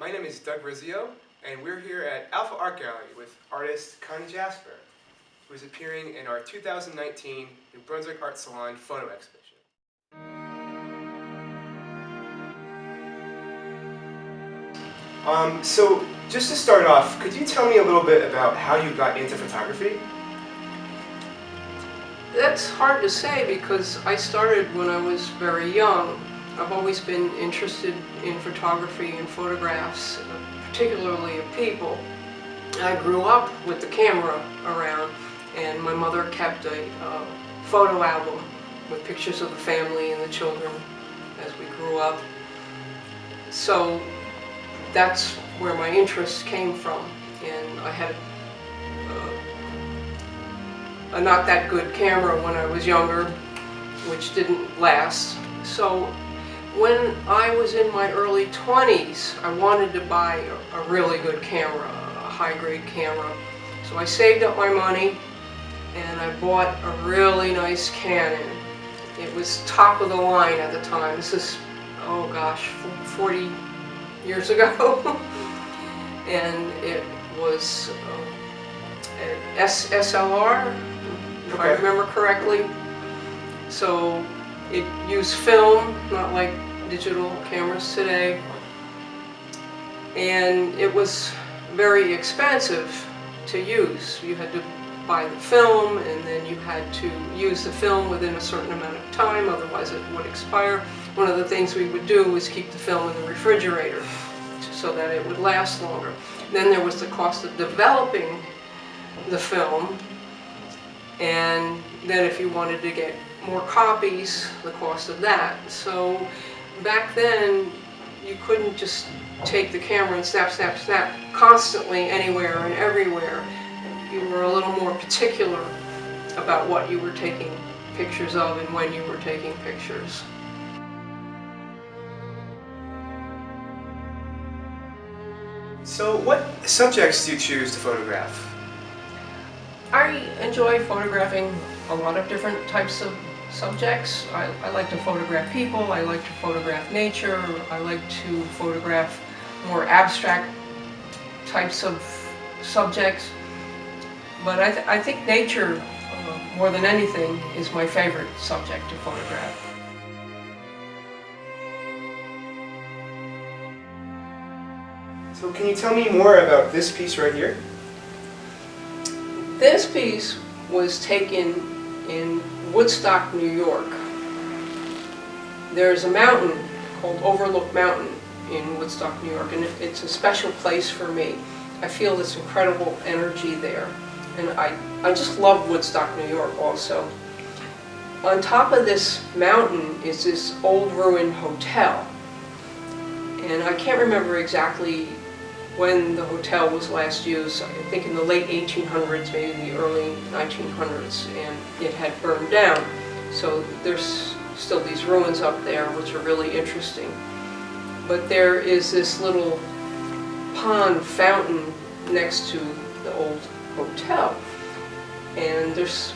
My name is Doug Rizzio, and we're here at Alfa Art Gallery with artist Conny Jasper, who is appearing in our 2019 New Brunswick Art Salon photo exhibition. So just to start off, could you tell me a little bit about how you got into photography? That's hard to say because I started when I was very young. I've always been interested in photography and photographs, particularly of people. I grew up with the camera around, and my mother kept a photo album with pictures of the family and the children as we grew up. So that's where my interest came from, and I had a not that good camera when I was younger, which didn't last. So when I was in my early 20s, I wanted to buy a really good camera, a high-grade camera. So I saved up my money and I bought a really nice Canon. It was top of the line at the time. This is, oh gosh, 40 years ago. And it was an SLR, if I remember correctly. So it used film, not like digital cameras today. And it was very expensive to use. You had to buy the film, and then you had to use the film within a certain amount of time, otherwise it would expire. One of the things we would do was keep the film in the refrigerator so that it would last longer. Then there was the cost of developing the film, and then if you wanted to get more copies, the cost of that. So back then you couldn't just take the camera and snap, snap, snap constantly anywhere and everywhere. You were a little more particular about what you were taking pictures of and when you were taking pictures. So what subjects do you choose to photograph? I enjoy photographing a lot of different types of subjects. I like to photograph people, I like to photograph nature, I like to photograph more abstract types of subjects. But I think nature, more than anything, is my favorite subject to photograph. So can you tell me more about this piece right here? This piece was taken in Woodstock, New York. There's a mountain called Overlook Mountain in Woodstock, New York, and it's a special place for me. I feel this incredible energy there, and I just love Woodstock, New York also. On top of this mountain is this old ruined hotel, and I can't remember exactly when the hotel was last used. I think in the late 1800s, maybe the early 1900s, and it had burned down. So there's still these ruins up there, which are really interesting. But there is this little pond fountain next to the old hotel, and there's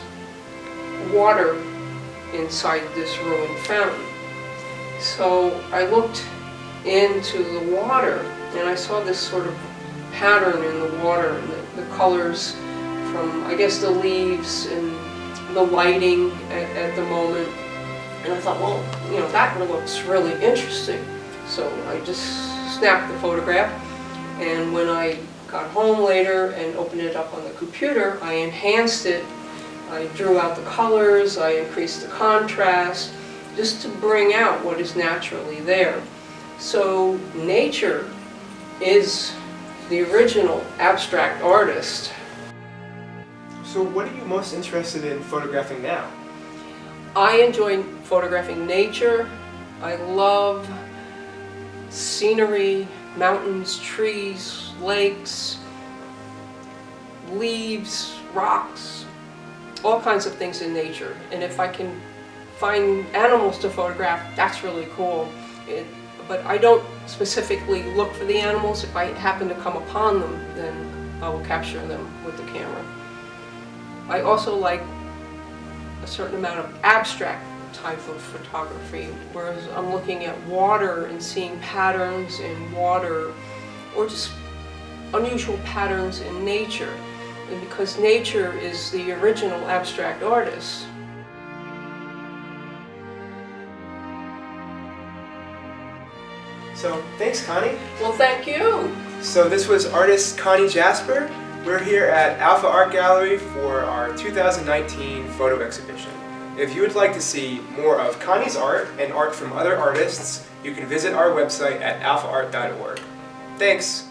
water inside this ruined fountain. So I looked into the water, and I saw this sort of pattern in the water, and the colors from, I guess, the leaves and the lighting at the moment. And I thought, well, you know, that looks really interesting. So I just snapped the photograph, and when I got home later and opened it up on the computer, I enhanced it. I drew out the colors, I increased the contrast, just to bring out what is naturally there. So nature is the original abstract artist. So what are you most interested in photographing now? I enjoy photographing nature. I love scenery, mountains, trees, lakes, leaves, rocks, all kinds of things in nature. And if I can find animals to photograph, that's really cool. But I don't specifically look for the animals. If I happen to come upon them, then I will capture them with the camera. I also like a certain amount of abstract type of photography, whereas I'm looking at water and seeing patterns in water or just unusual patterns in nature, and because nature is the original abstract artist. So thanks, Connie. Well, thank you. So this was artist Conny Jasper. We're here at Alfa Art Gallery for our 2019 photo exhibition. If you would like to see more of Connie's art and art from other artists, you can visit our website at alfaart.org. Thanks!